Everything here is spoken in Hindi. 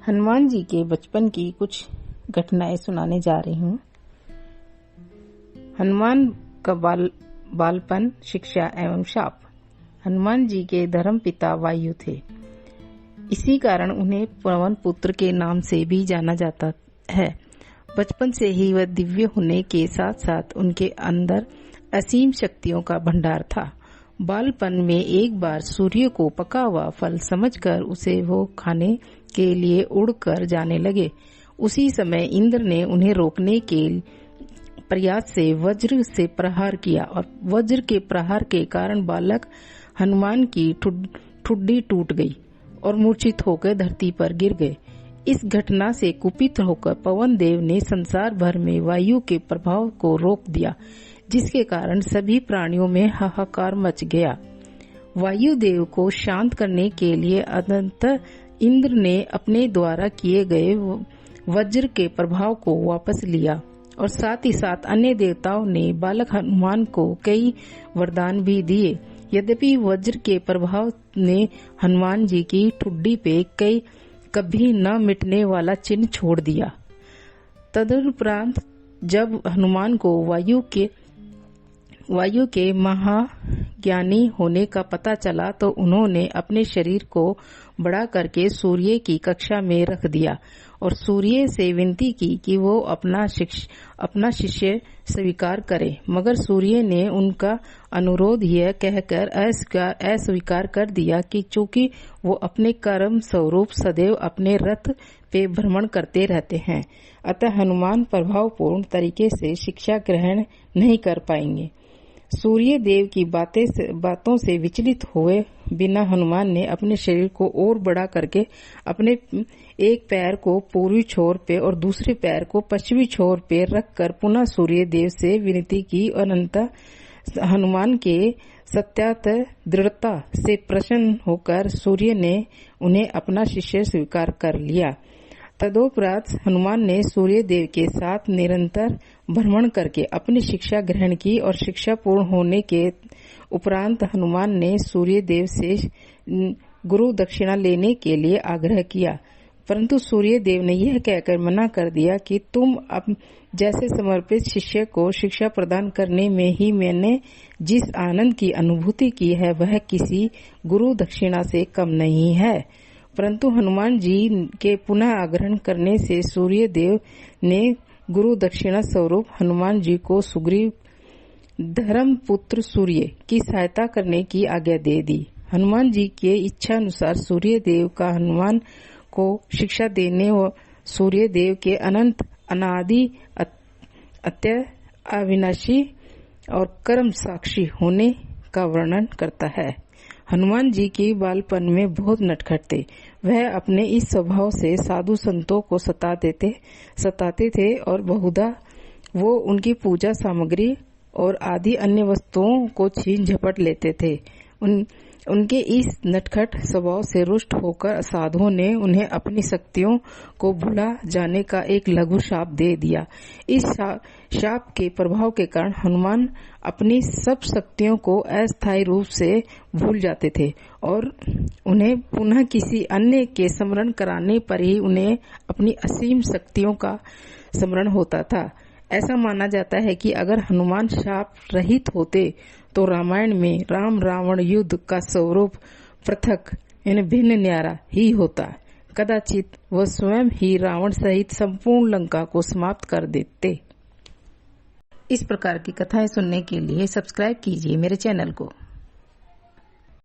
हनुमान जी के बचपन की कुछ घटनाएं सुनाने जा रही हूँ। हनुमान का बालपन, शिक्षा एवं शाप। हनुमान जी के धर्म पिता वायु थे। इसी कारण उन्हें पवन पुत्र के नाम से भी जाना जाता है। बचपन से ही वह दिव्य होने के साथ साथ उनके अंदर असीम शक्तियों का भंडार था। बालपन में एक बार सूर्य को पका हुआ फल समझकर उसे वो खाने के लिए उड़कर जाने लगे। उसी समय इंद्र ने उन्हें रोकने के प्रयास से वज्र से प्रहार किया और वज्र के प्रहार के कारण बालक हनुमान की ठुड्डी टूट गई और मूर्छित होकर धरती पर गिर गए। इस घटना से कुपित होकर पवन देव ने संसार भर में वायु के प्रभाव को रोक दिया, जिसके कारण सभी प्राणियों में हाहाकार मच गया। वायु देव को शांत करने के लिए अनंत इंद्र ने अपने द्वारा किए गए वज्र के प्रभाव को वापस लिया और साथ ही साथ अन्य देवताओं ने बालक हनुमान को कई वरदान भी दिए। यद्यपि वज्र के प्रभाव ने हनुमान जी की ठुड्डी पे कभी न मिटने वाला चिन्ह छोड़ दिया। तदुपरांत जब हनुमान को वायु के महाज्ञानी होने का पता चला तो उन्होंने अपने शरीर को बड़ा करके सूर्य की कक्षा में रख दिया और सूर्य से विनती की कि वो अपना शिष्य स्वीकार करे, मगर सूर्य ने उनका अनुरोध यह कहकर अस्वीकार कर दिया कि चूंकि वो अपने कर्म स्वरूप सदैव अपने रथ पे भ्रमण करते रहते हैं, अतः हनुमान प्रभावपूर्ण तरीके से शिक्षा ग्रहण नहीं कर पाएंगे। सूर्य देव की बातों से विचलित हुए बिना हनुमान ने अपने शरीर को और बड़ा करके अपने एक पैर को पूर्वी छोर पे और दूसरे पैर को पश्चिमी छोर पे रखकर पुनः सूर्य देव से विनती की और अंततः हनुमान के सत्यात दृढ़ता से प्रसन्न होकर सूर्य ने उन्हें अपना शिष्य स्वीकार कर लिया। तदोपरांत हनुमान ने सूर्य देव के साथ निरंतर भ्रमण करके अपनी शिक्षा ग्रहण की और शिक्षा पूर्ण होने के उपरांत हनुमान ने सूर्य देव से गुरु दक्षिणा लेने के लिए आग्रह किया, परंतु सूर्य देव ने यह कहकर मना कर दिया कि तुम अब जैसे समर्पित शिष्य को शिक्षा प्रदान करने में ही मैंने जिस आनंद की अनुभूति की है वह किसी गुरु दक्षिणा से कम नहीं है। परंतु हनुमान जी के पुनः आग्रह करने से सूर्य देव ने गुरु दक्षिणा स्वरूप हनुमान जी को सुग्रीव धर्म पुत्र सूर्य की सहायता करने की आज्ञा दे दी। हनुमान जी के इच्छा अनुसार सूर्य देव का हनुमान को शिक्षा देने व सूर्य देव के अनंत अनादि अविनाशी और कर्म साक्षी होने का वर्णन करता है। हनुमान जी की बालपन में बहुत नटखट थे। वह अपने इस स्वभाव से साधु संतों को सताते थे और बहुधा वो उनकी पूजा सामग्री और आदि अन्य वस्तुओं को छीन झपट लेते थे। उनके इस नटखट स्वभाव से रुष्ट होकर साधुओं ने उन्हें अपनी शक्तियों को भुला जाने का एक लघु शाप दे दिया। इस शाप के प्रभाव के कारण हनुमान अपनी सब शक्तियों को अस्थायी रूप से भूल जाते थे और उन्हें पुनः किसी अन्य के स्मरण कराने पर ही उन्हें अपनी असीम शक्तियों का स्मरण होता था। ऐसा माना जाता है कि अगर हनुमान शाप रहित होते तो रामायण में राम रावण युद्ध का स्वरूप पृथक भिन्न न्यारा ही होता। कदाचित वह स्वयं ही रावण सहित संपूर्ण लंका को समाप्त कर देते। इस प्रकार की कथाएं सुनने के लिए सब्सक्राइब कीजिए मेरे चैनल को।